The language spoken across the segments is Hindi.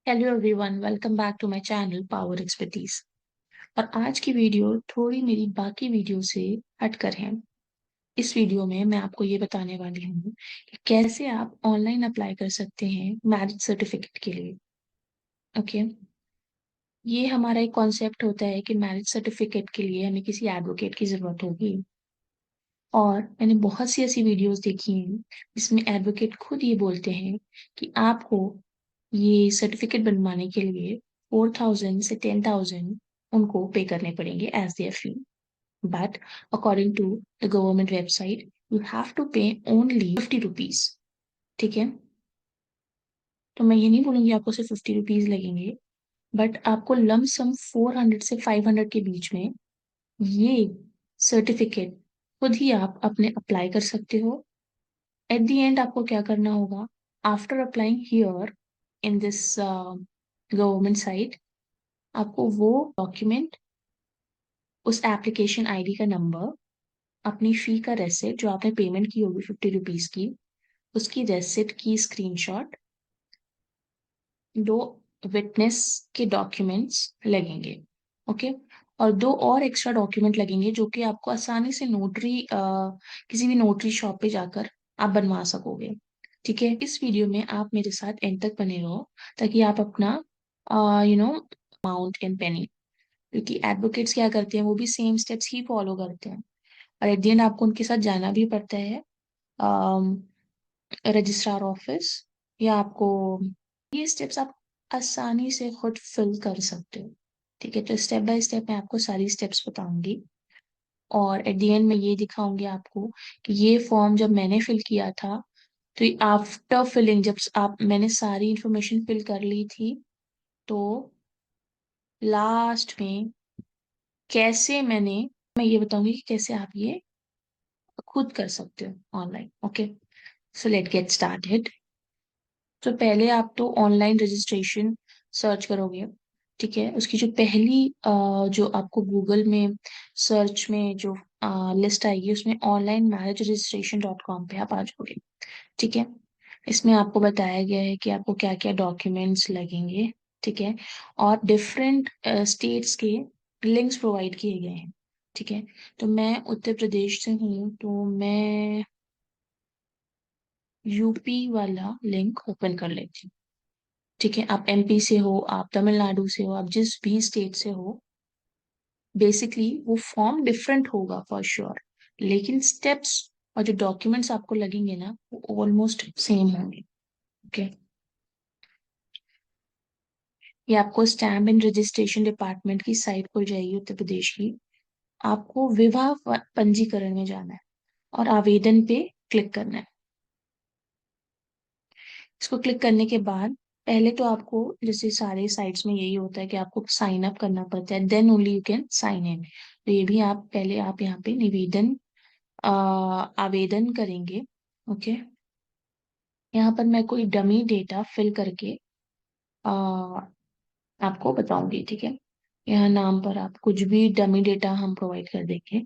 Hello everyone, welcome back to my channel power expertise. और आज की वीडियो थोड़ी मेरी बाकी वीडियो से हटकर है। इस वीडियो में मैं आपको ये बताने वाली हूँ कि कैसे आप ऑनलाइन अप्लाई कर सकते हैं मैरिज सर्टिफिकेट के लिए। ओके, ये हमारा एक कॉन्सेप्ट होता है कि मैरिज सर्टिफिकेट के लिए हमें किसी एडवोकेट की जरूरत होगी। और मैंने बहुत सी ऐसी वीडियोस देखी हैं जिसमें एडवोकेट खुद ये बोलते हैं कि आपको ये सर्टिफिकेट बनवाने के लिए 4,000 से 10,000 उनको पे करने पड़ेंगे as their fee. But according to the government website you have to pay only 50 rupees. ठीक है, तो मैं ये नहीं बोलूंगी आपको सिर्फ 50 रुपीज लगेंगे, बट आपको लम सम 400 से 500 के बीच में ये सर्टिफिकेट खुद ही आप अपने अप्लाई कर सकते हो। एट द एंड आपको क्या करना होगा, after applying here in this government site, आपको वो डॉक्यूमेंट, उस एप्लीकेशन आईडी का नंबर, अपनी फी का रेसिप्ट जो आपने पेमेंट की होगी 50 रुपीज की, उसकी रेसिप्ट की स्क्रीनशॉट, दो विटनेस के डॉक्यूमेंट्स लगेंगे। ओके, और दो और एक्स्ट्रा डॉक्यूमेंट लगेंगे जो कि आपको आसानी से किसी भी नोटरी शॉप पे जाकर आप बनवा सकोगे। ठीक है, इस वीडियो में आप मेरे साथ एंड तक बने रहो ताकि आप अपना अमाउंट इन पेनी, क्योंकि एडवोकेट्स क्या करते हैं वो भी सेम स्टेप्स ही फॉलो करते हैं। और एट द एंड आपको उनके साथ जाना भी पड़ता है रजिस्ट्रार ऑफिस, या आपको ये स्टेप्स आप आसानी से खुद फिल कर सकते हो। ठीक है, तो स्टेप बाय स्टेप मैं आपको सारी स्टेप्स बताऊंगी और एट द एंड में ये दिखाऊंगी आपको कि ये फॉर्म जब मैंने फिल किया था, तो आफ्टर फिलिंग जब आप मैंने सारी इंफॉर्मेशन फिल कर ली थी, तो लास्ट में कैसे मैं ये बताऊंगी कि कैसे आप ये खुद कर सकते हो online. Okay, so let get started. तो पहले आप तो ऑनलाइन रजिस्ट्रेशन सर्च करोगे। ठीक है, उसकी जो पहली जो आपको गूगल में सर्च में जो लिस्ट आएगी उसमें onlinemarriageregistration.com पे आप आ जाओगे। ठीक है, इसमें आपको बताया गया है कि आपको क्या क्या डॉक्यूमेंट्स लगेंगे। ठीक है, और डिफरेंट स्टेट्स के लिंक्स प्रोवाइड किए गए हैं। ठीक है, तो मैं उत्तर प्रदेश से हूँ, तो मैं यूपी वाला लिंक ओपन कर लेती हूँ। ठीक है, आप एमपी से हो, आप तमिलनाडु से हो, आप जिस भी स्टेट से हो, बेसिकली वो फॉर्म डिफरेंट होगा फॉर श्योर, लेकिन स्टेप्स और जो डॉक्यूमेंट्स आपको लगेंगे ना वो ऑलमोस्ट सेम होंगे। ओके, ये आपको स्टैम्प एंड रजिस्ट्रेशन डिपार्टमेंट की साइट खुल जाएगी उत्तर प्रदेश की। आपको विवाह पंजीकरण में जाना है और आवेदन पे क्लिक करना है। इसको क्लिक करने के बाद पहले तो आपको, जैसे सारे साइट्स में यही होता है कि आपको साइन अप करना पड़ता है, then only you can sign in. तो ये भी आप पहले आप यहाँ पे आवेदन करेंगे। ओके, यहाँ पर मैं कोई डमी डेटा फिल करके आ, आपको बताऊंगी। ठीक है, यहाँ नाम पर आप कुछ भी डमी डेटा हम प्रोवाइड कर देंगे।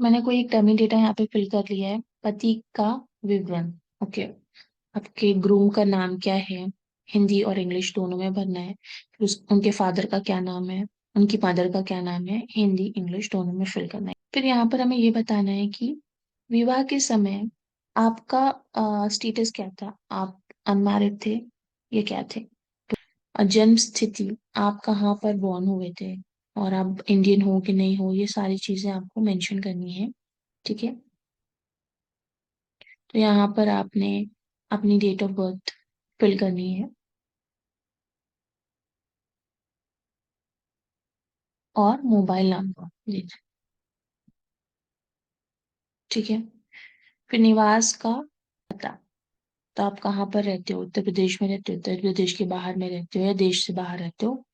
मैंने कोई एक डमी डेटा यहाँ पे फिल कर लिया है, पति का विवरण। ओके, आपके ग्रूम का नाम क्या है, हिंदी और इंग्लिश दोनों में भरना है। फिर उनके फादर का क्या नाम है, उनकी मदर का क्या नाम है, हिंदी इंग्लिश दोनों में फिल करना है। फिर यहाँ पर हमें ये बताना है कि विवाह के समय आपका स्टेटस क्या था, आप अनमैरिड थे या क्या थे। और जन्म स्थिति, आप कहाँ पर बॉर्न हुए थे, और आप इंडियन हो कि नहीं हो, ये सारी चीजें आपको मेंशन करनी है। ठीक है, तो यहाँ पर आपने अपनी डेट ऑफ बर्थ फिल करनी है और मोबाइल नंबर। जी, ठीक है, फिर निवास का पता, तो आप कहाँ पर रहते हो, उत्तर प्रदेश में रहते हो, उत्तर प्रदेश के बाहर में रहते हो या देश से बाहर रहते हो,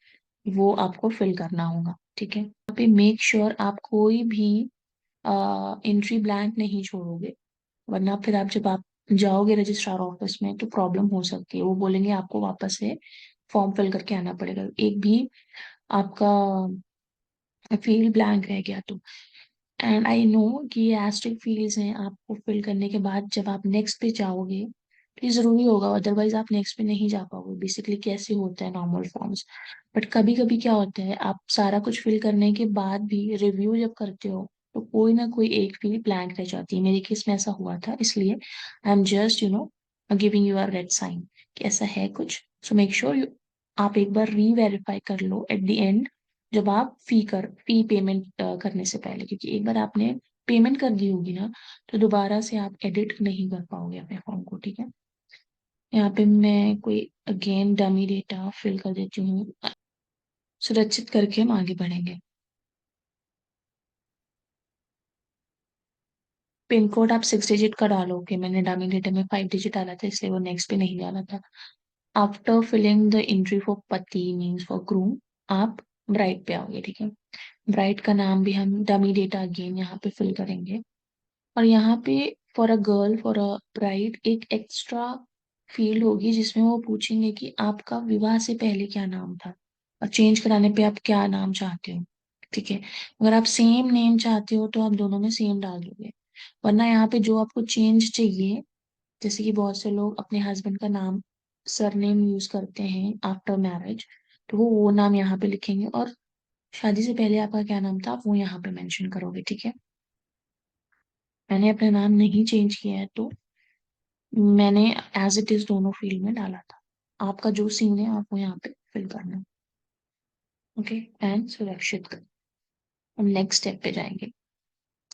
वो आपको फिल करना होगा। ठीक है, यहाँ पे मेक श्योर आप कोई भी एंट्री ब्लैंक नहीं छोड़ोगे, वरना फिर आप जाओगे रजिस्ट्रार ऑफिस में तो प्रॉब्लम हो सकती है, वो बोलेंगे आपको वापस से फॉर्म फिल करके आना पड़ेगा, एक भी आपका फील्ड ब्लैंक रह गया तो। एंड आई नो कि ये एस्ट्रिक फील्ड्स हैं, आपको फिल करने के बाद जब आप नेक्स्ट पे जाओगे ये जरूरी होगा, अदरवाइज आप नेक्स्ट पे नहीं जा पाओगे। बेसिकली कैसे होता है नॉर्मल फॉर्म्स। बट कभी कभी क्या होता है, आप सारा कुछ फिल करने के बाद भी रिव्यू जब करते हो तो कोई ना कोई एक फील्ड ब्लैंक रह जाती है। मेरे केस में ऐसा हुआ था, इसलिए I am just giving you a red sign कि ऐसा है कुछ। सो मेक श्योर यू, आप एक बार री वेरीफाई कर लो एट द एंड, जब आप फी पेमेंट करने से पहले, क्योंकि एक बार आपने पेमेंट कर दी होगी ना, तो दोबारा से आप एडिट नहीं कर पाओगे अपने फॉर्म को, ठीक है। यहाँ पे मैं कोई अगेन डमी डेटा फिल कर देती हूँ। सुरक्षित करके हम आगे बढ़ेंगे। पिन कोड आप 6 डिजिट का डालोगे, मैंने डमी डेटा में 5 डिजिट डाला था, इसलिए वो नेक्स्ट पे नहीं डाला था। After filling the entry for पति मीन्स फॉर ग्रूम, आप ब्राइड पे आओगे, ठीक है। ब्राइड का नाम भी हम डमी डेटा अगेन यहाँ पे फिल करेंगे। और यहाँ पे for a girl, for a bride, एक एक्स्ट्रा फील्ड होगी जिसमें वो पूछेंगे कि आपका विवाह से पहले क्या नाम था, और चेंज कराने पे आप क्या नाम चाहते हो, ठीक है। अगर आप सेम नेम चाहते हो तो आप दोनों में सेम डाल दोगे, वरना यहाँ पे जो आपको चेंज चाहिए, जैसे कि बहुत से लोग अपने हस्बैंड का नाम सरनेम यूज करते हैं आफ्टर मैरिज, तो वो नाम यहाँ पे लिखेंगे, और शादी से पहले आपका क्या नाम था आप वो यहाँ पे मेंशन करोगे, ठीक है। मैंने अपना नाम नहीं चेंज किया है, तो मैंने एज इट इज दोनों फील्ड में डाला था। आपका जो सीन है आपको यहाँ पे फिल करना है, ओके। एंड सुरक्षित कर, हम नेक्स्ट स्टेप पे जाएंगे।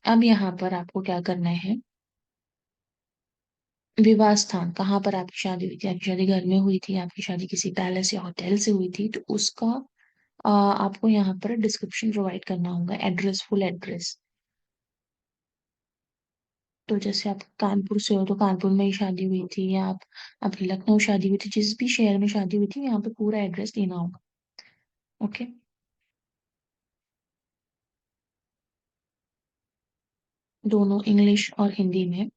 अब यहाँ पर आपको क्या करना है, विवाह स्थान कहाँ पर आपकी शादी हुई थी, आपकी शादी घर में हुई थी, आपकी शादी किसी पैलेस या होटल से हुई थी, तो उसका आपको यहाँ पर डिस्क्रिप्शन प्रोवाइड करना होगा, एड्रेस, फुल एड्रेस। तो जैसे आप कानपुर से हो तो कानपुर में ही शादी हुई थी, या आप आपकी लखनऊ शादी हुई थी, जिस भी शहर में शादी हुई थी यहाँ पे पूरा एड्रेस देना होगा, ओके। दोनों इंग्लिश और हिंदी में।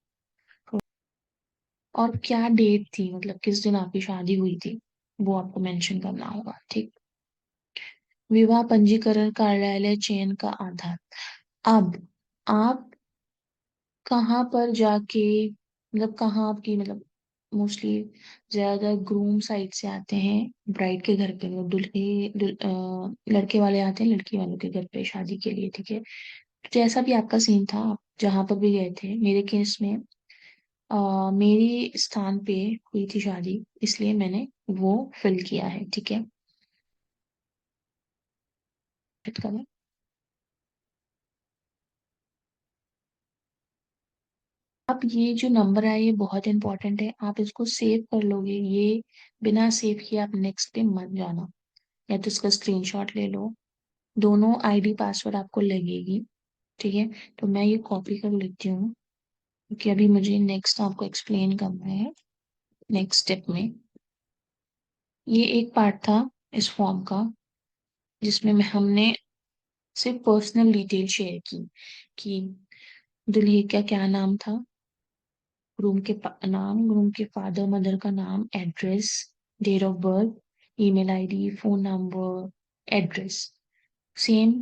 और क्या डेट थी, मतलब किस दिन आपकी शादी हुई थी, वो आपको मेंशन करना होगा, ठीक। विवाह पंजीकरण कार्यालय चयन का आधार, अब आप कहाँ पर जाके, मतलब कहाँ आपकी, मतलब मोस्टली ज्यादातर ग्रूम साइड से आते हैं ब्राइड के घर पे, मतलब लड़के वाले आते हैं लड़की वालों के घर पे शादी के लिए, ठीक है। तो जैसा भी आपका सीन था, आप जहां पर भी गए थे, मेरे केस में मेरी स्थान पे हुई थी शादी, इसलिए मैंने वो फिल किया है, ठीक है। अब ये जो नंबर है ये बहुत इंपॉर्टेंट है, आप इसको सेव कर लोगे, ये बिना सेव किए आप नेक्स्ट पे मत जाना, या तो इसका स्क्रीनशॉट ले लो। दोनों आईडी पासवर्ड आपको लगेगी, ठीक है। तो मैं ये कॉपी कर लेती हूँ, क्योंकि अभी मुझे नेक्स्ट आपको एक्सप्लेन करना है नेक्स्ट स्टेप में। ये एक पार्ट था इस फॉर्म का, जिसमें हमने सिर्फ पर्सनल डिटेल शेयर की कि दुल्हे का क्या नाम था, नाम, ग्रूम के फादर मदर का नाम, address, date of birth, email ID, phone number, address, same.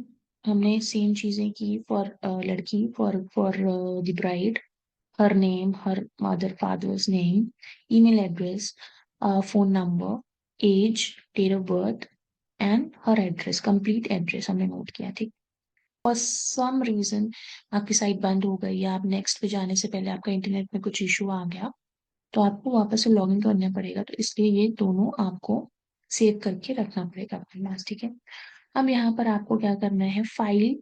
हमने सेम चीजें की फॉर लड़की, for for the bride, her name, her mother father's name, email address, phone number, age, date of birth, and her address, complete address हमने नोट किया, ठीक। फॉर सम रीजन आपकी साइट बंद हो गई, या आप नेक्स्ट पे जाने से पहले आपका इंटरनेट में कुछ इशू आ गया, तो आपको वापस से लॉग इन करना पड़ेगा, तो इसलिए ये दोनों आपको सेव करके रखना पड़ेगा अपने पास, ठीक है। अब यहाँ पर आपको क्या करना है, फाइल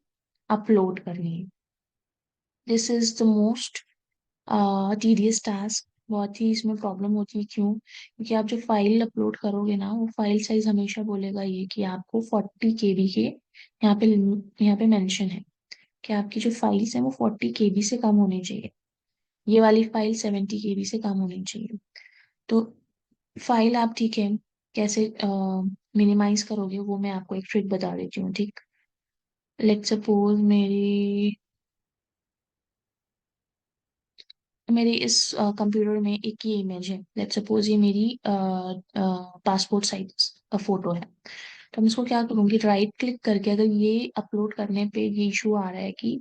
अपलोड करनी है। This is the most tedious task, बहुत ही इसमें प्रॉब्लम होती है, क्यों, क्योंकि आप जो फाइल अपलोड करोगे ना, वो फाइल साइज हमेशा बोलेगा ये कि आपको 40 KB के, यहाँ पे मेंशन है कि आपकी जो फाइल्स है वो 40 KB से कम होनी चाहिए, ये वाली फाइल 70 KB से कम होनी चाहिए। तो फाइल आप, ठीक है, कैसे मिनिमाइज करोगे वो मैं आपको एक ट्रिक बता देती हूँ, ठीक। लेट सपोज मेरी इस कंप्यूटर में एक ही इमेज है, लेट सपोज ये मेरी पासपोर्ट साइज फोटो है। तो मैं इसको क्या करूंगी, राइट क्लिक करके, अगर ये अपलोड करने पे ये इशू आ रहा है कि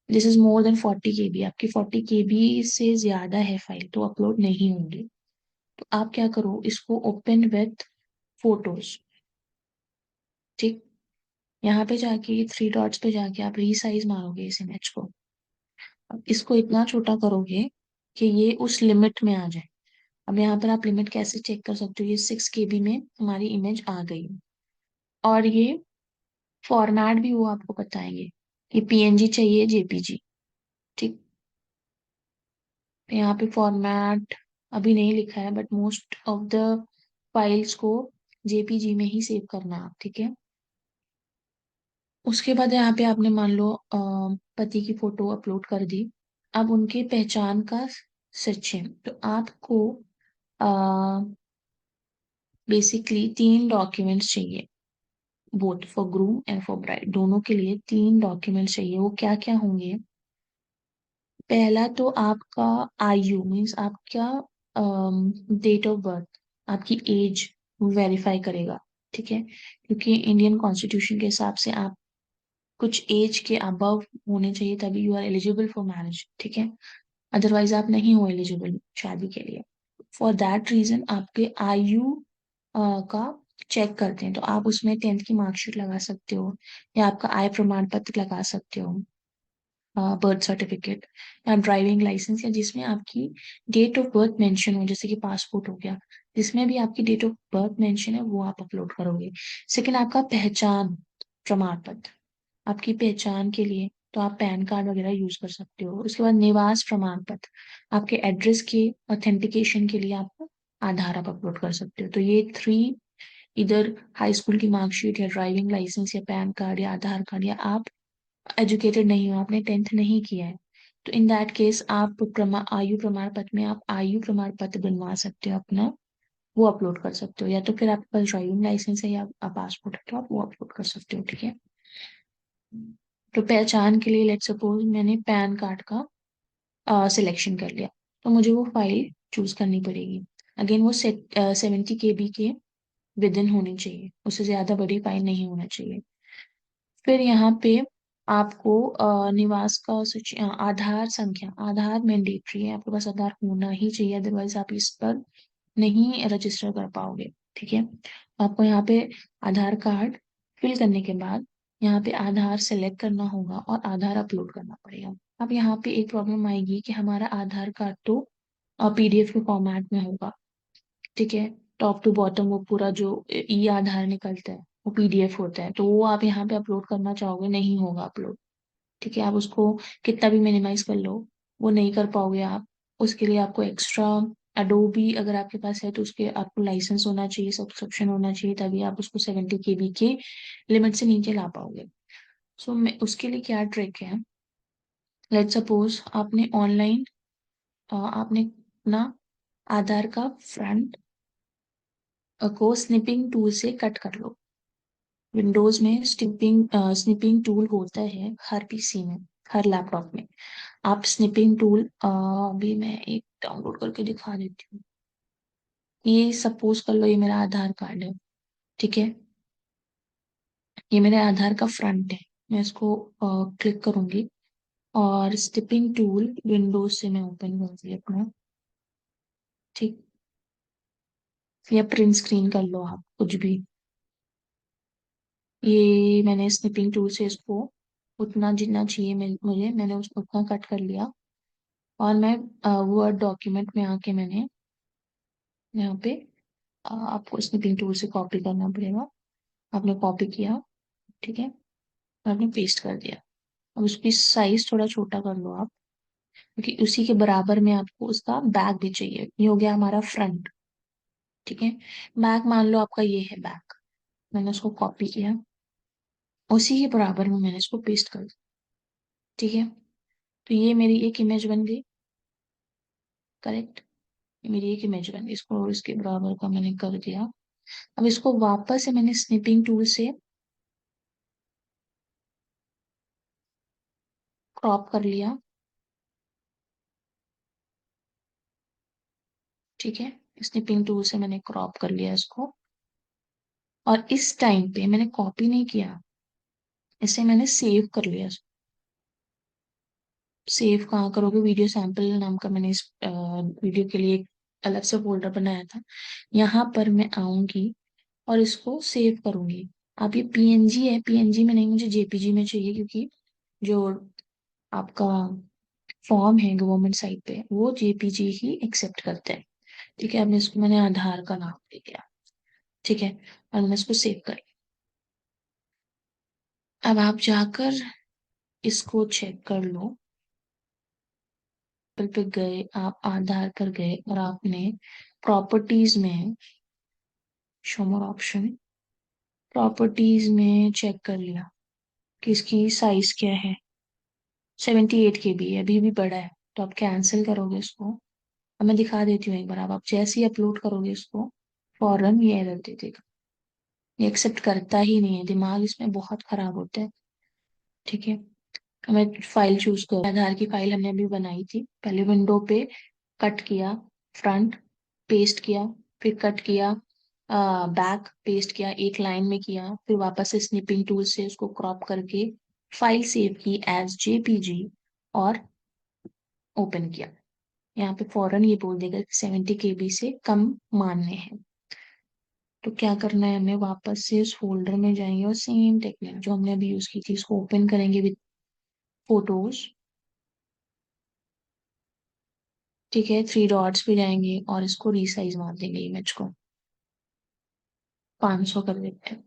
this is more than 40 KB, आपकी 40 KB से ज्यादा है फाइल, तो अपलोड नहीं होंगी। तो आप क्या करो, इसको ओपन विथ फोटोज। ठीक, यहाँ पे जाके थ्री डॉट्स पे जाके आप रीसाइज मारोगे इस इमेज को। अब इसको इतना छोटा करोगे कि ये उस लिमिट में आ जाए। अब यहाँ पर आप लिमिट कैसे चेक कर सकते हो, ये 6 KB में हमारी इमेज आ गई। और ये फॉर्मेट भी वो आपको बताएंगे कि PNG चाहिए JPG। ठीक, तो यहाँ पे फॉर्मेट अभी नहीं लिखा है, but most of the files को JPG में ही सेव करना है आप। ठीक है, उसके बाद यहाँ पे आपने मान लो पति की फोटो अपलोड कर दी। अब उनके पहचान का सचिन, तो आपको बेसिकली 3 डॉक्यूमेंट्स चाहिए, both for groom and for bride, दोनों के लिए 3 डॉक्यूमेंट्स चाहिए। वो क्या क्या होंगे? पहला तो आपका आयु, मीन्स आपका डेट ऑफ बर्थ, आपकी एज वेरीफाई करेगा। ठीक है, क्योंकि इंडियन कॉन्स्टिट्यूशन के हिसाब से आप कुछ एज के अबव होने चाहिए, तभी you are eligible for marriage. ठीक है, अदरवाइज आप नहीं हो एलिजिबल शादी के लिए। फॉर दैट रीजन आपके आयु का चेक करते हैं। तो आप उसमें 10th की मार्कशीट लगा सकते हो, या आपका आय प्रमाण पत्र लगा सकते हो, बर्थ सर्टिफिकेट या ड्राइविंग लाइसेंस, या जिसमें आपकी डेट ऑफ बर्थ मेंशन हो, जैसे कि पासपोर्ट हो गया, जिसमें भी आपकी डेट ऑफ बर्थ मेंशन है वो आप अपलोड करोगे। सेकंड, आपका पहचान प्रमाण पत्र, आपकी पहचान के लिए तो आप पैन कार्ड वगैरह यूज कर सकते हो। उसके बाद निवास प्रमाण पत्र, आपके एड्रेस के ऑथेंटिकेशन के लिए आप आधार आप अपलोड कर सकते हो। तो ये 3, इधर हाई स्कूल की मार्कशीट या ड्राइविंग लाइसेंस या पैन कार्ड या आधार कार्ड, या आप एजुकेटेड नहीं हो, आपने 10th नहीं किया है, तो इन दैट केस आप आयु प्रमाण पत्र में आप आयु प्रमाण पत्र बनवा सकते हो अपना, वो अपलोड कर सकते हो। या तो फिर आपके पास ड्राइविंग लाइसेंस है या पासपोर्ट है तो आप वो अपलोड कर सकते हो। ठीक है, तो पहचान के लिए लेट सपोज मैंने पैन कार्ड का सिलेक्शन कर लिया, तो मुझे वो फाइल चूज करनी पड़ेगी। अगेन वो 70 KB के विद इन होनी चाहिए, उससे ज्यादा बड़ी फाइल नहीं होना चाहिए। फिर यहाँ पे आपको निवास का आधार संख्या, आधार मैंडेटरी है, आपके पास आधार होना ही चाहिए, अदरवाइज आप इस पर नहीं रजिस्टर कर पाओगे। ठीक है, आपको यहाँ पे आधार कार्ड फिल करने के बाद यहाँ पे आधार सेलेक्ट करना होगा और आधार अपलोड करना पड़ेगा। अब यहाँ पे एक प्रॉब्लम आएगी कि हमारा आधार कार्ड तो PDF के फॉर्मेट में होगा। ठीक है, टॉप टू बॉटम वो पूरा जो ई आधार निकलता है वो PDF होता है, तो वो आप यहाँ पे अपलोड करना चाहोगे, नहीं होगा अपलोड। ठीक है, आप उसको कितना भी मिनिमाइज कर लो वो नहीं कर पाओगे आप। उसके लिए आपको एक्स्ट्रा एडोबी अगर आपके पास है तो उसके आपको लाइसेंस होना चाहिए, सब्सक्रिप्शन होना चाहिए, तभी आप उसको 70 KB के लिमिट से नीचे ला पाओगे। सो मैं उसके लिए क्या ट्रिक है, लेट सपोज आपने ऑनलाइन आपने अपना आधार का फ्रंट को स्निपिंग टूल से कट कर लो। विंडोज में स्निपिंग टूल होता है हर PC में, हर लैपटॉप में। आप स्निपिंग टूल अभी मैं एक डाउनलोड करके दिखा देती हूँ। ये सपोज कर लो ये मेरा आधार कार्ड है। ठीक है, ये मेरे आधार का फ्रंट है। मैं इसको क्लिक करूंगी और स्निपिंग टूल विंडोज से मैं ओपन करूंगी अपना। ठीक, या प्रिंट स्क्रीन कर लो आप कुछ भी। ये मैंने स्निपिंग टूल से इसको उतना जितना चाहिए मुझे मैंने उसको उतना कट कर लिया। और मैं वर्ड डॉक्यूमेंट में आके मैंने यहाँ पे आपको स्निपिंग टूल से कॉपी करना पड़ेगा। आपने कॉपी किया, ठीक है, और आपने पेस्ट कर दिया। अब उसकी साइज थोड़ा छोटा कर लो आप, क्योंकि उसी के बराबर में आपको उसका बैक भी चाहिए। ये हो गया हमारा फ्रंट। ठीक है, बैक मान लो आपका ये है बैक, मैंने उसको कॉपी किया, उसी के बराबर में मैंने इसको पेस्ट कर दिया। ठीक है, तो ये मेरी एक इमेज बन गई। करेक्ट, मेरी एक इमेज बन गई, इसको इसके बराबर का मैंने कर दिया। अब इसको वापस से मैंने स्निपिंग टूल से क्रॉप कर लिया। ठीक है, स्निपिंग टूल से मैंने क्रॉप कर लिया इसको। और इस टाइम पे मैंने कॉपी नहीं किया, इसे मैंने सेव कर लिया। सेव कहाँ करोगे, वीडियो सैंपल नाम का मैंने इस वीडियो के लिए अलग से फोल्डर बनाया था। यहाँ पर मैं आऊंगी और इसको सेव करूंगी। आप ये पीएनजी है, पीएनजी में नहीं, मुझे जेपीजी में चाहिए, क्योंकि जो आपका फॉर्म है गवर्नमेंट साइट पे वो जेपीजी ही एक्सेप्ट करते हैं। ठीक है, अब इसको मैंने आधार का नाम दे दिया। ठीक है, और मैं इसको सेव कर। अब आप जाकर इसको चेक कर लो। एप्पल पे गए, आप आधार पर गए और आपने प्रॉपर्टीज में शो मोर ऑप्शन, प्रॉपर्टीज में चेक कर लिया कि इसकी साइज क्या है। 78 KB है, अभी भी बड़ा है। तो आप कैंसिल करोगे इसको। अब मैं दिखा देती हूँ एक बार। अब आप जैसे ही अपलोड करोगे इसको, फौरन ये एरर दे देगा। ये एक्सेप्ट करता ही नहीं है, दिमाग इसमें बहुत खराब होता है। ठीक है, हमें फाइल चूज कर, आधार की फाइल हमने अभी बनाई थी। पहले विंडो पे कट किया, फ्रंट पेस्ट किया, फिर कट किया, बैक पेस्ट किया, एक लाइन में किया, फिर वापस से स्निपिंग टूल से उसको क्रॉप करके फाइल सेव की एज जेपीजी और ओपन किया। यहाँ पे फौरन ये बोल देगा कि 70 KB से कम मानने हैं। तो क्या करना है, हमें वापस से उस फोल्डर में जाएंगे और सेम टेक्निक जो हमने अभी यूज की थी इसको ओपन करेंगे विद फोटोज। ठीक है, थ्री डॉट्स पे जाएंगे और इसको रीसाइज मार देंगे इमेज को। 500 कर देते हैं।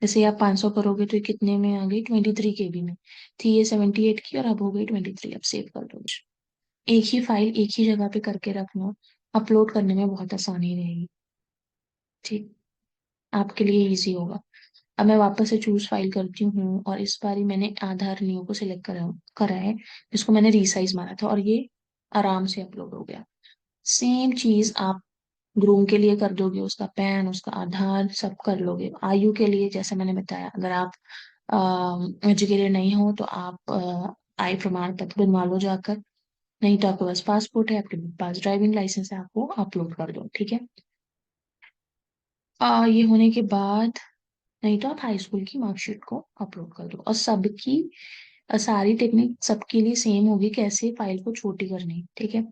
जैसे आप 500 करोगे तो ये कितने में आ गई, 23 KB में थी ये 78 की, और अब हो गई 23। अब सेव कर दो। एक ही फाइल एक ही जगह पे करके रखना, अपलोड करने में बहुत आसानी रहेगी। ठीक, आपके लिए इजी होगा। अब मैं वापस से चूज फाइल करती हूँ और इस बार ही मैंने आधार न्यू को सिलेक्ट करा है, जिसको मैंने रीसाइज मारा था, और ये आराम से अपलोड हो गया। सेम चीज आप ग्रूम के लिए कर दोगे, उसका पैन, उसका आधार सब कर लोगे। आयु के लिए जैसे मैंने बताया, अगर आप एजुकेटेड नहीं हो तो आप आय प्रमाण पत्र बनवा लो जाकर। नहीं तो आपके पास पासपोर्ट है, आपके पास ड्राइविंग लाइसेंस है, आपको अपलोड कर दो। ठीक है, ये होने के बाद, नहीं तो आप हाई स्कूल की मार्कशीट को अपलोड कर दो। और सबकी सारी टेक्निक सबके लिए सेम होगी, कैसे फाइल को छोटी करनी। ठीक है,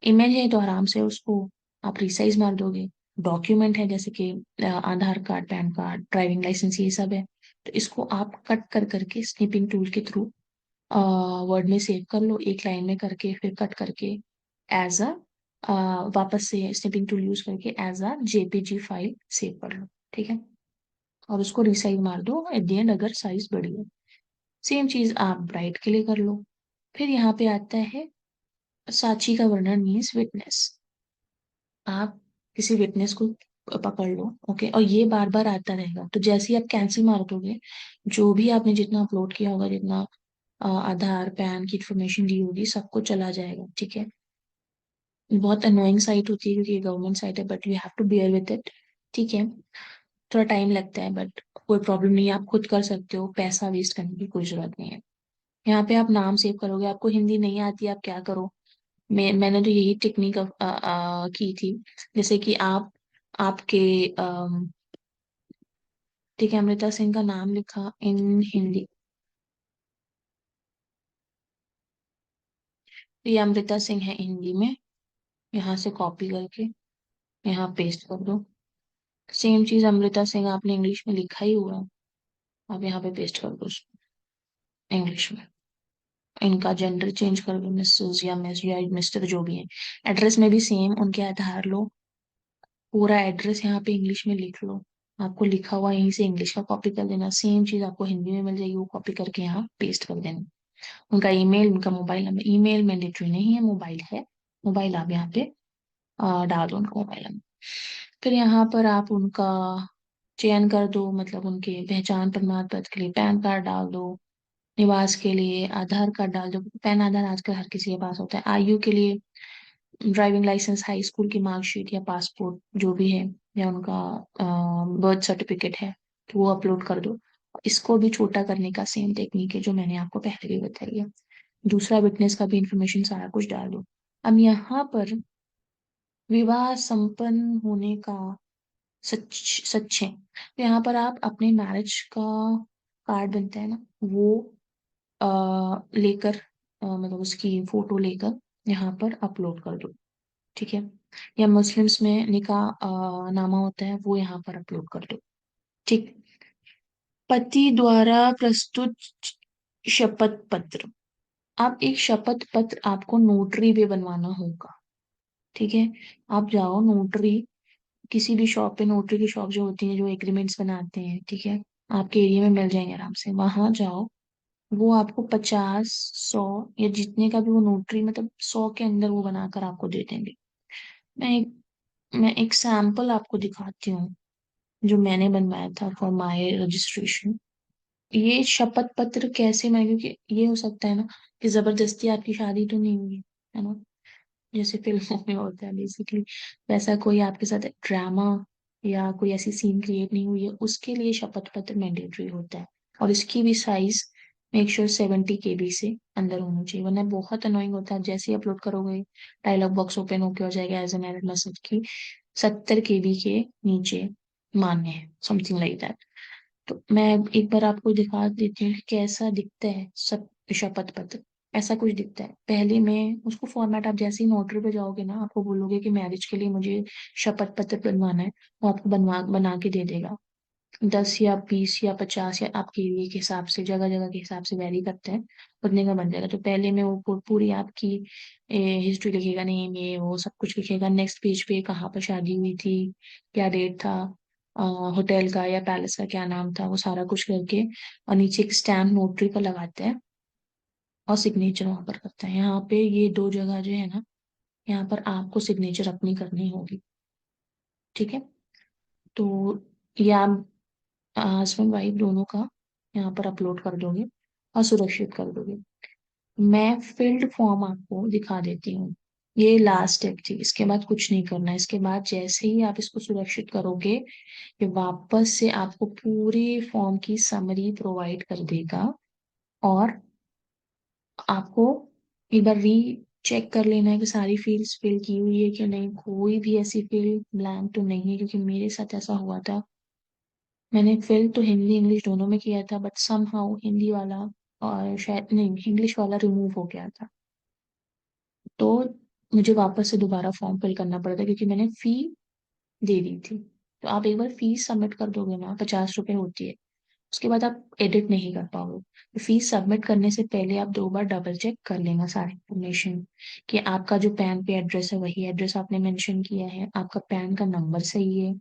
इमेज है तो आराम से उसको आप रिसाइज मार दोगे। डॉक्यूमेंट है जैसे कि Aadhaar card, PAN card, driving licence, ये सब है, तो इसको आप कट कर करके स्निपिंग टूल के थ्रू वर्ड में सेव कर लो, एक लाइन में करके, फिर कट करके एज अ वापस से स्निपिंग टूल यूज करके as a JPG file save कर लो। ठीक है, और उसको रिसाइज मार दो एट द एंड अगर साइज बड़ी है। सेम चीज आप ब्राइट के लिए कर लो। फिर यहाँ पे आता है साक्षी का वर्णन मीन्स विटनेस। आप किसी विटनेस को पकड़ लो। ओके, और ये बार बार आता रहेगा, तो जैसे ही आप कैंसिल मार दोगे, जो भी आपने जितना अपलोड किया होगा, जितना आधार पैन की इंफॉर्मेशन दी होगी, सबको चला जाएगा। ठीक है, बहुत अनोइंग साइट होती है क्योंकि ये गवर्नमेंट साइट है, but you have to bear with it. ठीक है, थोड़ा टाइम लगता है बट कोई प्रॉब्लम नहीं है, आप खुद कर सकते हो, पैसा वेस्ट करने की कोई जरूरत नहीं है। यहाँ पे आप नाम सेव करोगे, आपको हिंदी नहीं आती आप क्या करो। मैंने तो यही टेक्निक की थी। जैसे कि आप आपके ठीक है, अमृता सिंह का नाम लिखा इन हिंदी, तो ये अमृता सिंह है हिंदी में। यहाँ से कॉपी करके यहाँ पेस्ट कर दो। सेम चीज अमृता सिंह आपने इंग्लिश में लिखा ही हुआ है, आप यहाँ पे पेस्ट कर दो इंग्लिश में। इनका जेंडर चेंज कर दो, मिसेस या मिस या मिस्टर जो भी है। एड्रेस में भी सेम उनके आधार लो, पूरा एड्रेस यहाँ पे इंग्लिश में लिख लो। आपको लिखा हुआ यहीं से इंग्लिश का कॉपी कर देना, सेम चीज आपको हिंदी में मिल जाएगी, वो कॉपी करके यहाँ पेस्ट कर देना। उनका ईमेल, उनका मोबाइल नंबर, ईमेल मैंडेटरी नहीं है, मोबाइल है। मोबाइल आप यहाँ पे डाल दो, उनका मोबाइल नंबर। फिर यहाँ पर आप उनका चयन कर दो, मतलब उनके पहचान प्रमाण पत्र के लिए पैन कार्ड डाल दो, निवास के लिए आधार कार्ड डाल दो, पैन आधार आजकल हर किसी के पास होता है। आयु के लिए ड्राइविंग लाइसेंस, हाई स्कूल की मार्कशीट या पासपोर्ट जो भी है, या उनका बर्थ सर्टिफिकेट है, तो वो अपलोड कर दो। इसको भी छोटा करने का सेम टेक्निक है जो मैंने आपको पहले भी बताई है। दूसरा विटनेस का भी इंफॉर्मेशन सारा कुछ डाल दो। अब यहाँ पर विवाह संपन्न होने का सच सच है, तो यहाँ पर आप अपने मैरिज का कार्ड बनता है ना, वो लेकर मतलब उसकी फोटो लेकर यहाँ पर अपलोड कर दो। ठीक है। या मुस्लिम्स में निकाह नामा होता है, वो यहाँ पर अपलोड कर दो। ठीक। पति द्वारा प्रस्तुत शपथ पत्र। अब एक शपथ पत्र आपको नोटरी पे बनवाना होगा। ठीक है। आप जाओ नोटरी, किसी भी शॉप पे, नोटरी की शॉप जो होती है, जो एग्रीमेंट्स बनाते हैं, ठीक है, आपके एरिया में मिल जाएंगे आराम से, वहां जाओ। वो आपको 50, 100 या जितने का भी वो नोटरी, मतलब 100 के अंदर वो बनाकर आपको दे देंगे। मैं एक मैं एक सैंपल आपको दिखाती हूँ, जो मैंने बनवाया था फॉर माय रजिस्ट्रेशन। ये शपथ पत्र कैसे मैं, क्योंकि ये हो सकता है ना कि जबरदस्ती आपकी शादी तो नहीं हुई है ना, जैसे फिल्मों में होता है बेसिकली, वैसा कोई आपके साथ ड्रामा या कोई ऐसी सीन क्रिएट नहीं हुई है, उसके लिए शपथ पत्र मैंडेटरी होता है। और इसकी भी साइज मेक श्योर 70 KB से अंदर होना चाहिए, वरना बहुत अनोइंग होता है। जैसे ही अपलोड करोगे, डायलॉग बॉक्स ओपन होके हो जाएगा एज एन एरर मैसेज की 70 KB के नीचे मान्य है, समथिंग लाइक दैट। तो मैं एक बार आपको दिखा देती हूँ कि कैसा दिखता है सब शपथ पत्र। ऐसा कुछ दिखता है। पहले मैं उसको फॉर्मेट, आप जैसे ही नोटरी पे जाओगे ना, आपको बोलोगे कि मैरिज के लिए मुझे शपथ पत्र बनवाना है, वो आपको बना के दे देगा। 10 या 20 या 50 या आपके एरिया के हिसाब से, जगह जगह के हिसाब से वेरी करते हैं, उतने का बन जाएगा। तो पहले में वो पूरी आपकी हिस्ट्री लिखेगा, नेम ये वो सब कुछ लिखेगा। नेक्स्ट पेज पे कहाँ पर शादी हुई थी, क्या डेट था, होटल का या पैलेस का क्या नाम था, वो सारा कुछ करके, और नीचे एक स्टैम्प नोटरी का लगाते हैं और सिग्नेचर वहां पर करते हैं। यहाँ पे ये दो जगह जो है ना, यहाँ पर आपको सिग्नेचर अपनी करनी होगी। ठीक है। तो ये आप हस्बैंड वाइफ दोनों का यहाँ पर अपलोड कर दोगे और सुरक्षित कर दोगे। मैं फिल्ड फॉर्म आपको दिखा देती हूँ। ये लास्ट स्टेप थी, इसके बाद कुछ नहीं करना है। इसके बाद जैसे ही आप इसको सुरक्षित करोगे, ये वापस से आपको पूरी फॉर्म की समरी प्रोवाइड कर देगा। और आपको एक बार री चेक कर लेना है कि सारी फील्ड्स फिल की हुई है कि नहीं, कोई भी ऐसी फील्ड ब्लैंक तो नहीं है, क्योंकि मेरे साथ ऐसा हुआ था। मैंने फिल तो हिंदी इंग्लिश दोनों में किया था, बट समहाउ हिंदी वाला, और शायद नहीं, इंग्लिश वाला रिमूव हो गया था। तो मुझे वापस से दोबारा फॉर्म फिल करना पड़ा था, क्योंकि मैंने फी दे दी थी। तो आप एक बार फीस सबमिट कर दोगे ना, 50 रुपए होती है, उसके बाद आप एडिट नहीं कर पाओगे। तो फीस सबमिट करने से पहले आप 2 बार डबल चेक कर लेना सारी इन्फॉर्मेशन, कि आपका जो पैन पे एड्रेस है वही एड्रेस आपने मेंशन किया है, आपका पैन का नंबर सही है,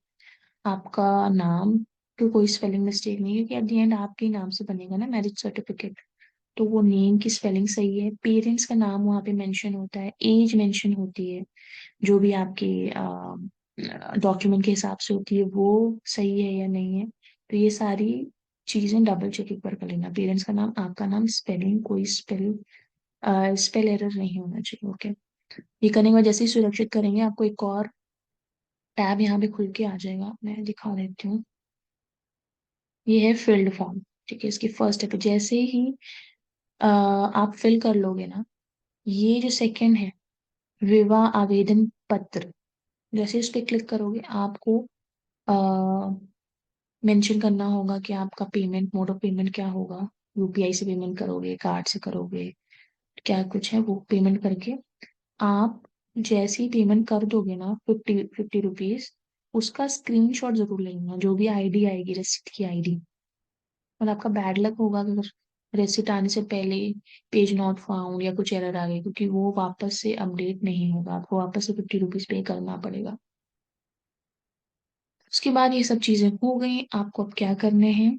आपका नाम तो कोई स्पेलिंग मिस्टेक नहीं है, क्योंकि एट द एंड आपके ही नाम से बनेगा ना मैरिज सर्टिफिकेट। तो वो नेम की स्पेलिंग सही है, पेरेंट्स का नाम वहाँ पे मेंशन होता है, एज मेंशन होती है, जो भी आपके डॉक्यूमेंट के हिसाब से होती है, वो सही है या नहीं है। तो ये सारी चीजें डबल चेक एक बार कर लेना। पेरेंट्स का नाम, आपका नाम, स्पेलिंग, कोई स्पेल एरर नहीं होना चाहिए। ओके। ये करने के बाद जैसे ही सुरक्षित करेंगे, आपको एक और टैब यहाँ पे खुल के आ जाएगा, मैं दिखा देती हूँ। ये है फिल्ड फॉर्म। ठीक है। इसकी फर्स्ट स्टेप जैसे ही आप फिल कर लोगे ना, ये जो सेकंड है, विवाह आवेदन पत्र, जैसे इस पे क्लिक करोगे, आपको मेंशन करना होगा कि आपका पेमेंट, मोड ऑफ पेमेंट क्या होगा। यूपीआई से पेमेंट करोगे, कार्ड से करोगे, क्या कुछ है वो पेमेंट करके, आप जैसे ही पेमेंट कर दोगे ना, 50 50 रुपीज, उसका स्क्रीनशॉट जरूर लेना, जो भी आईडी आएगी, रेसिप्ट की आईडी। और आपका बैड लक होगा अगर रेसिप्ट आने से पहले पेज नॉट फाउंड या कुछ एरर आ गई, क्योंकि वो वापस से अपडेट नहीं होगा, आपको वापस से 50 रुपीज पे करना पड़ेगा। उसके बाद ये सब चीजें हो गई, आपको अब क्या करने हैं,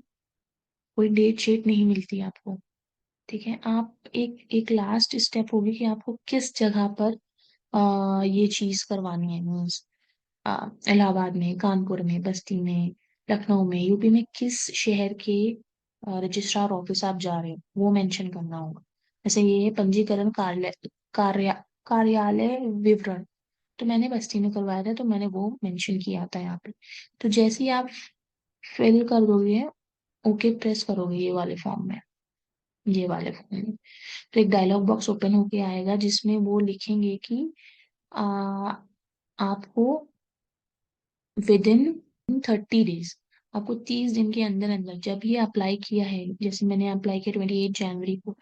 कोई डेट शीट नहीं मिलती आपको। ठीक है। आप एक लास्ट स्टेप होगी कि आपको किस जगह पर ये चीज करवानी है, मीन्स इलाहाबाद में, कानपुर में, बस्ती में, लखनऊ में, यूपी में, किस शहर के रजिस्ट्रार ऑफिस आप जा रहे हो, वो मेंशन करना होगा। जैसे ये है पंजीकरण कार्यालय विवरण, तो मैंने बस्ती में करवाया था, तो मैंने वो मेंशन किया था यहाँ पे। तो जैसे ही आप फिल कर दोगे, ओके प्रेस करोगे ये वाले फॉर्म में, ये वाले फॉर्म में, तो एक डायलॉग बॉक्स ओपन होके आएगा, जिसमें वो लिखेंगे कि आ, आपको विद इन 30 डेज, आपको 30 दिन के अंदर अंदर, जब ये अप्लाई किया है, जैसे मैंने अप्लाई किया 28 जनवरी को,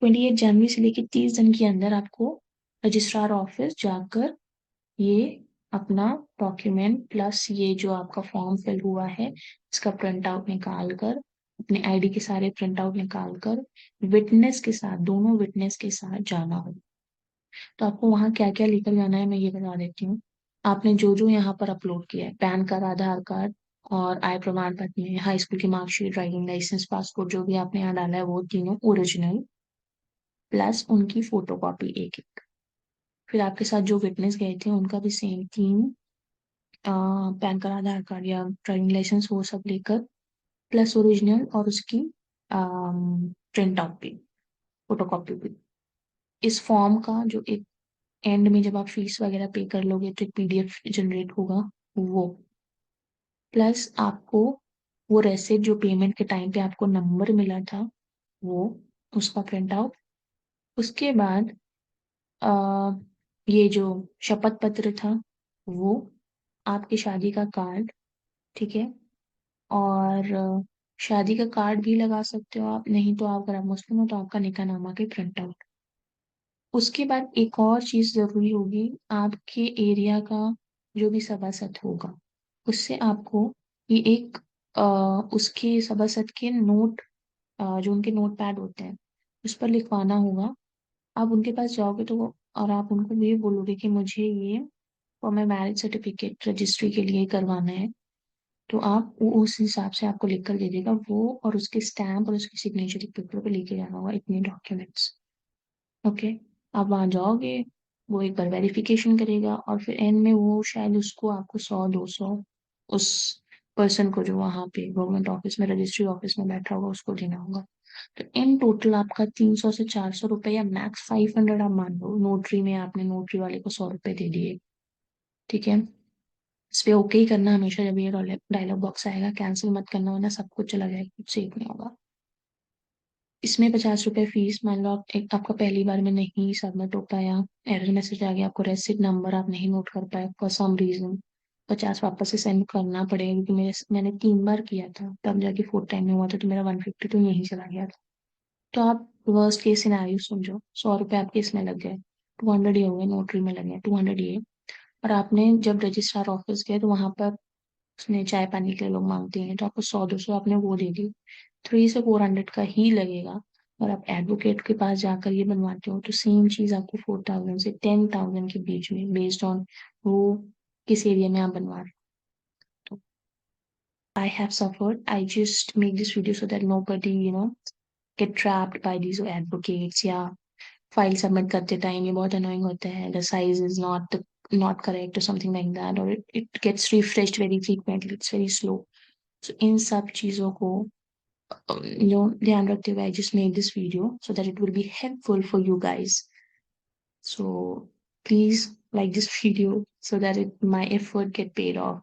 28 जनवरी से लेके 30 दिन के अंदर आपको रजिस्ट्रार ऑफिस जाकर ये अपना डॉक्यूमेंट प्लस ये जो आपका फॉर्म फिल हुआ है इसका प्रिंट आउट निकाल कर, अपने आईडी के सारे प्रिंट आउट निकाल कर विटनेस के साथ, दोनों विटनेस के साथ जाना होगा। तो आपको वहाँ क्या क्या लेकर जाना है मैं ये बता देती हूँ। आपने जो जो यहाँ पर अपलोड किया है, पैन कार्ड, आधार कार्ड और आय प्रमाण पत्र में हाई स्कूल की मार्कशीट, ड्राइविंग लाइसेंस, पासपोर्ट, जो भी आपने यहाँ डाला है वो तीनों ओरिजिनल प्लस उनकी फोटोकॉपी एक एक। फिर आपके साथ जो विटनेस गए थे उनका भी सेम तीन, पैन कार्ड, आधार कार्ड या ड्राइविंग लाइसेंस वो सब लेकर प्लस ओरिजिनल और उसकी प्रिंट आउट भी, फोटोकॉपी भी। इस फॉर्म का जो एक एंड में जब आप फीस वगैरह पे कर लोगे तो एक पीडीएफ जनरेट होगा वो, प्लस आपको वो रेसिप्ट जो पेमेंट के टाइम पे आपको नंबर मिला था वो, उसका प्रिंट आउट। उसके बाद आ, ये जो शपथ पत्र था वो, आपकी शादी का कार्ड, ठीक है, और शादी का कार्ड भी लगा सकते हो आप, नहीं तो आप अगर आप मुस्लिम हो तो आपका निकाहनामा के प्रिंट आउट। उसके बाद एक और चीज जरूरी होगी, आपके एरिया का जो भी सभासद होगा उससे आपको ये एक अ, उसके सभासद के नोट, जो उनके नोट पैड होते हैं उस पर लिखवाना होगा। आप उनके पास जाओगे तो और आप उनको ये बोलोगे कि मुझे ये for my marriage certificate registry के लिए करवाना है, तो आप वो उस हिसाब से आपको लिख कर दे देगा वो, और उसके स्टैम्प और उसकी सिग्नेचर एक पेपर पे लेके जाना होगा, इतने डॉक्यूमेंट्स। ओके, आप वहां जाओगे, वो एक बार वेरिफिकेशन करेगा और फिर एंड में वो शायद उसको आपको 100-200 उस पर्सन को जो वहां पे गवर्नमेंट ऑफिस में, रजिस्ट्री ऑफिस में बैठा होगा उसको देना होगा। तो इन टोटल आपका 300 से 400 रुपए या मैक्स 500 आप मान लो, नोटरी में आपने नोटरी वाले को 100 रुपए दे दिए, ठीक है। इस पे ओके ही करना हमेशा, जब ये डायलॉग बॉक्स आएगा कैंसिल मत करना वरना सब कुछ चला जाएगा, कुछ सेव नहीं होगा। इसमें 50 रुपए फीस, मान लो आप एक आपका पहली बार में नहीं सबमिट हो पाया, एरर मैसेज आ गया, आपको रेसिट नंबर आप नहीं नोट कर पाए फॉर सम रीजन, 50 वापस से सेंड करना पड़ेगा, क्योंकि मैंने 3 बार किया था तब जाके 4th टाइम में हुआ था, तो मेरा 150 तो यहीं चला गया था। तो आप वर्स्ट केस सिनेरियो समझो, 100 रुपए आपके इसमें लग गए, 200 ये हो गए, नोटरी में लगे 200 ये। और आपने जब रजिस्ट्रार ऑफिस गए तो वहां पर उसने चाय पानी के लिए लोग मांगते हैं, तो आपको 100-200 आपने वो दे दी, 300 से 400 का ही लगेगा। और आप एडवोकेट के पास जाकर ये बनवाते हो तो सेम चीज आपको 4000 से 10,000 के बीच में, बेस्ड ऑन वो किस एरिया में आप बनवा रहे हो। तो I have suffered, I just make this video so that nobody get trapped by these advocates, या फाइल सबमिट करते टाइम ये बहुत अनोइंग होता है, the size is not correct or something like that, or it gets refreshed very frequently, it's very slow. So इन सब चीजों को ध्यान रखते हुए I just made this video so that it will be helpful for you guys. So please like this video so that my effort get paid off.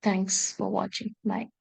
Thanks for watching. Bye.